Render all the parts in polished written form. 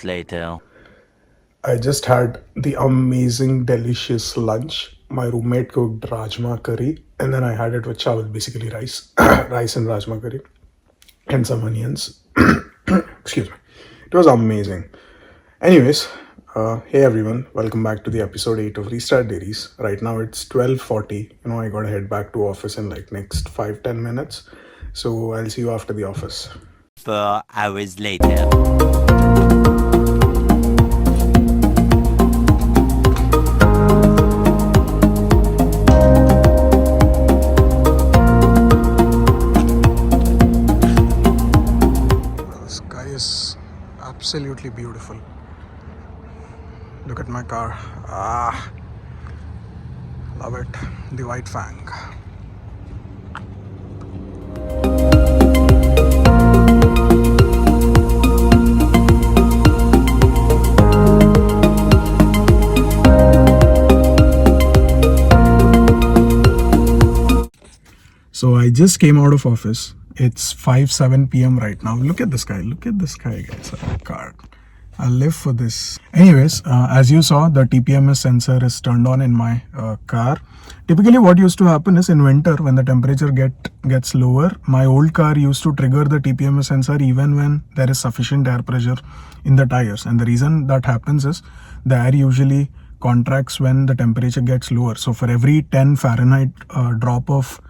hours later. I just had the amazing, delicious lunch. My roommate cooked rajma curry, and then I had it with chawal, basically rice, rice and rajma curry, and some onions. Excuse me. It was amazing. Anyways, hey everyone, welcome back to the episode 8 of Restart Diaries. Right now it's 12:40. I gotta head back to office in like next 5-10 minutes. So I'll see you after the office. 4 hours later. The sky is absolutely beautiful. Look at my car. Love it. The white fang. So I just came out of office. It's 5-7 p.m. right now. Look at the sky. Look at the sky, guys. Oh, God. I'll live for this. Anyways, as you saw, the TPMS sensor is turned on in my car. Typically, what used to happen is in winter, when the temperature gets lower, my old car used to trigger the TPMS sensor even when there is sufficient air pressure in the tires. And the reason that happens is the air usually contracts when the temperature gets lower. So for every 10 Fahrenheit drop of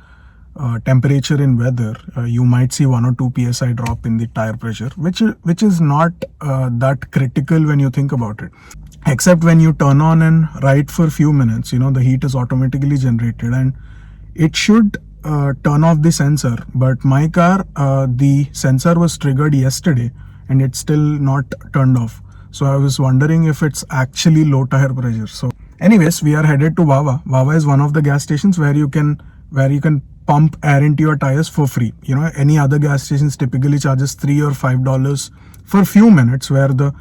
temperature in weather, you might see 1 or 2 psi drop in the tire pressure, which is not that critical when you think about it, except when you turn on and ride for a few minutes. The heat is automatically generated and it should turn off the sensor. But my car, the sensor was triggered yesterday and it's still not turned off. So I was wondering if it's actually low tire pressure. So anyways, we are headed to Wawa. Wawa is one of the gas stations where you can pump air into your tires for free. Any other gas stations typically charges $3 or $5 for a few minutes, where the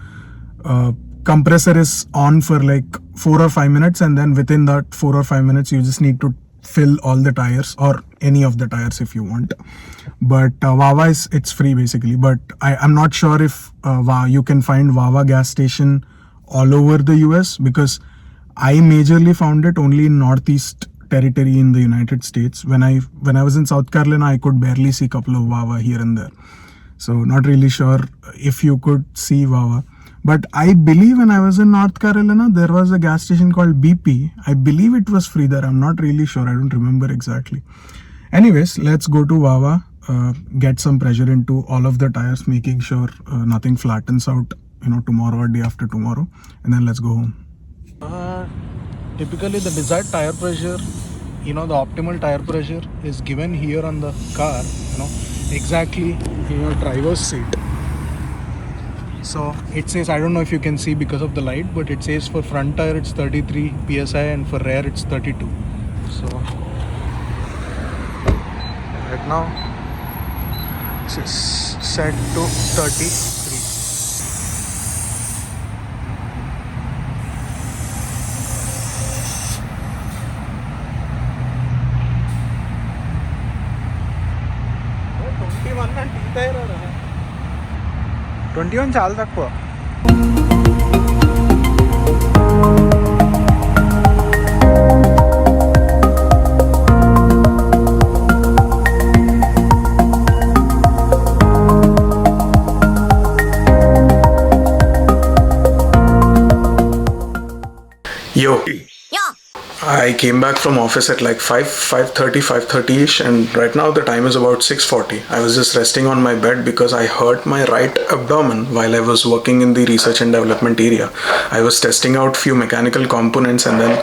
compressor is on for like 4 or 5 minutes, and then within that 4 or 5 minutes you just need to fill all the tires, or any of the tires if you want. But Wawa it's free basically. But I'm not sure if you can find Wawa gas station all over the US, because I majorly found it only in Northeast territory in the United States. When I was in South Carolina, I could barely see a couple of Wawa here and there. So not really sure if you could see Wawa. But I believe when I was in North Carolina, there was a gas station called BP. I believe it was free there. I'm not really sure. I don't remember exactly. Anyways, let's go to Wawa, get some pressure into all of the tires, making sure nothing flattens out, tomorrow or day after tomorrow. And then let's go home. Typically the desired tire pressure, the optimal tire pressure is given here on the car, exactly in your driver's seat. So it says, I don't know if you can see because of the light, but it says for front tire it's 33 psi and for rear it's 32. So right now this is set to 33. Twenty one చాలా తక్కువ. Yo. I came back from office at like 5:30-ish, and right now the time is about 6:40. I was just resting on my bed because I hurt my right abdomen while I was working in the research and development area. I was testing out few mechanical components, and then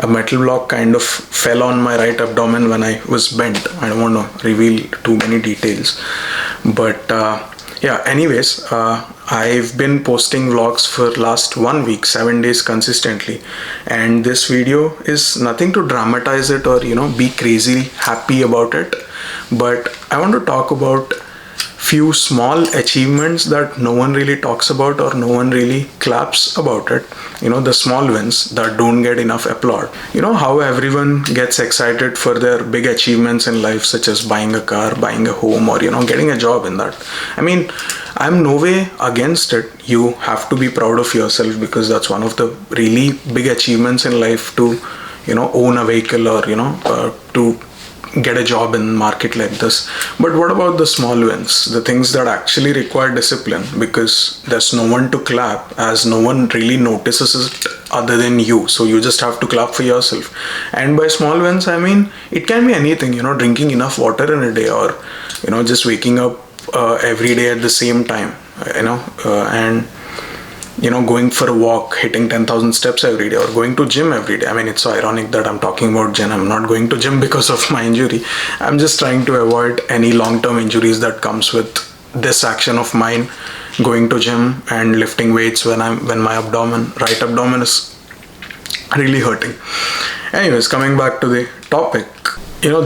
a metal block kind of fell on my right abdomen when I was bent. I don't want to reveal too many details, but yeah, anyways, I've been posting vlogs for last 1 week, 7 days consistently, and this video is nothing to dramatize it or be crazy happy about it, but I want to talk about few small achievements that no one really talks about or no one really claps about it. The small wins that don't get enough applaud. How everyone gets excited for their big achievements in life, such as buying a car, buying a home, or getting a job in that. I'm no way against it. You have to be proud of yourself, because that's one of the really big achievements in life, to own a vehicle, or to get a job in market like this. But what about the small wins, the things that actually require discipline, because there's no one to clap, as no one really notices it other than you, so you just have to clap for yourself. And by small wins, I mean it can be anything, drinking enough water in a day, or just waking up every day at the same time, and going for a walk, hitting 10,000 steps every day, or going to gym every day. It's so ironic that I'm talking about gym. I'm not going to gym because of my injury. I'm just trying to avoid any long-term injuries that comes with this action of mine, going to gym and lifting weights when my right abdomen is really hurting. Anyways, coming back to the topic,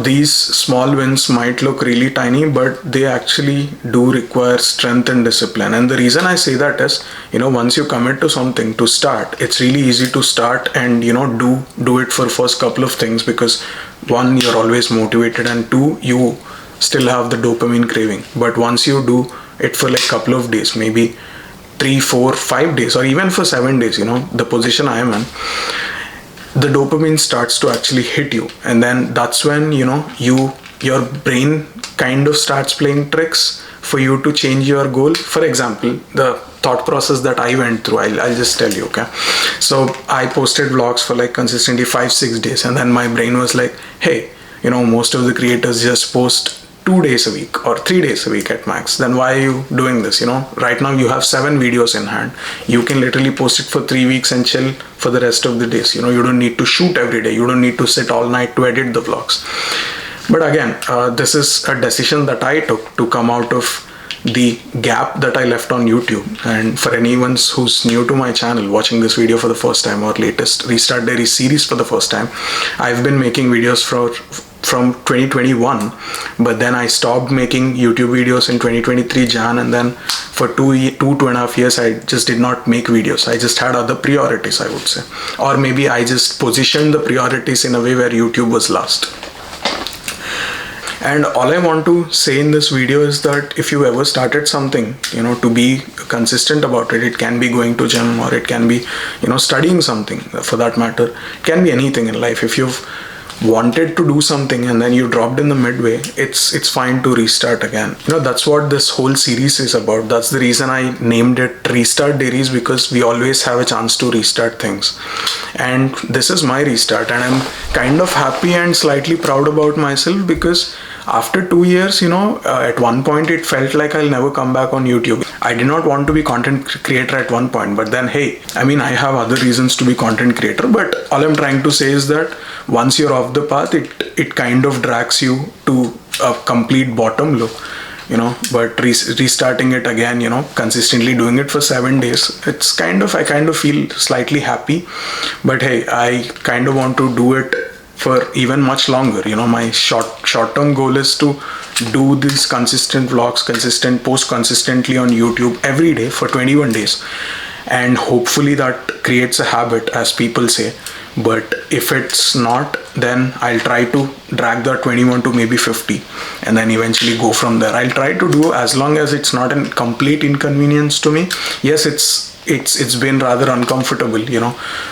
these small wins might look really tiny, but they actually do require strength and discipline. And the reason I say that is, once you commit to something to start, it's really easy to start and, do it for first couple of things, because one, you're always motivated, and two, you still have the dopamine craving. But once you do it for like couple of days, maybe 3, 4, 5 days, or even for 7 days, the position I am in, the dopamine starts to actually hit you, and then that's when your brain kind of starts playing tricks for you to change your goal. For example, the thought process that I went through, I'll just tell you. Okay, so I posted vlogs for like consistently 5-6 days, and then my brain was like, hey, most of the creators just post 2 days a week or 3 days a week at max. Then why are you doing this? Right now you have 7 videos in hand. You can literally post it for 3 weeks and chill for the rest of the days. You don't need to shoot every day. You don't need to sit all night to edit the vlogs. But again, this is a decision that I took to come out of the gap that I left on YouTube. And for anyone who's new to my channel, watching this video for the first time, or latest Restart Diaries series for the first time, I've been making videos from 2021, but then I stopped making YouTube videos in 2023 Jan, and then for 2.5 years I just did not make videos. I just had other priorities, I would say, or maybe I just positioned the priorities in a way where YouTube was last. And all I want to say in this video is that if you ever started something, to be consistent about it. It can be going to gym, or it can be, studying something, for that matter. It can be anything in life. If you've wanted to do something and then you dropped in the midway, it's fine to restart again. That's what this whole series is about. That's the reason I named it Restart Diaries, because we always have a chance to restart things. And this is my restart, and I'm kind of happy and slightly proud about myself, because after 2 years, at one point it felt like I'll never come back on YouTube. I did not want to be content creator at one point, but then hey, I have other reasons to be content creator. But all I'm trying to say is that once you're off the path, it kind of drags you to a complete bottom low. But restarting it again, consistently doing it for 7 days, I kind of feel slightly happy. But hey, I kind of want to do it for even much longer. My short-term goal is to do these consistent vlogs, post consistently on YouTube every day for 21 days. And hopefully that creates a habit, as people say. But if it's not, then I'll try to drag that 21 to maybe 50, and then eventually go from there. I'll try to do as long as it's not a complete inconvenience to me. Yes, it's been rather uncomfortable,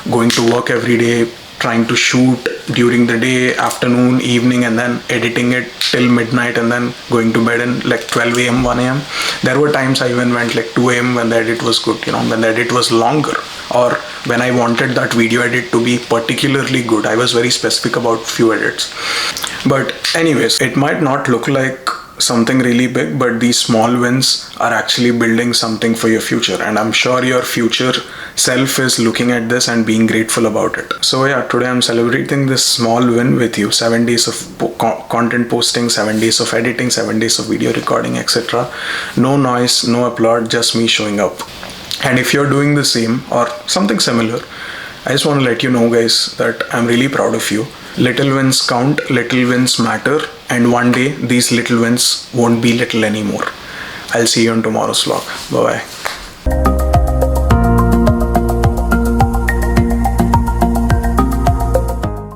going to work every day, trying to shoot during the day, afternoon, evening, and then editing it till midnight, and then going to bed in like 12 a.m., 1 a.m. There were times I even went like 2 a.m. when the edit was good, when the edit was longer, or when I wanted that video edit to be particularly good. I was very specific about few edits. But anyways, it might not look like something really big, but these small wins are actually building something for your future, and I'm sure your future self is looking at this and being grateful about it. So yeah, today I'm celebrating this small win with you. 7 days of content posting, 7 days of editing, 7 days of video recording, etc. No noise, no applaud, just me showing up. And if you're doing the same or something similar, I just want to let you know, guys, that I'm really proud of you. Little wins count, little wins matter, and one day these little wins won't be little anymore. I'll see you on tomorrow's vlog. Bye bye.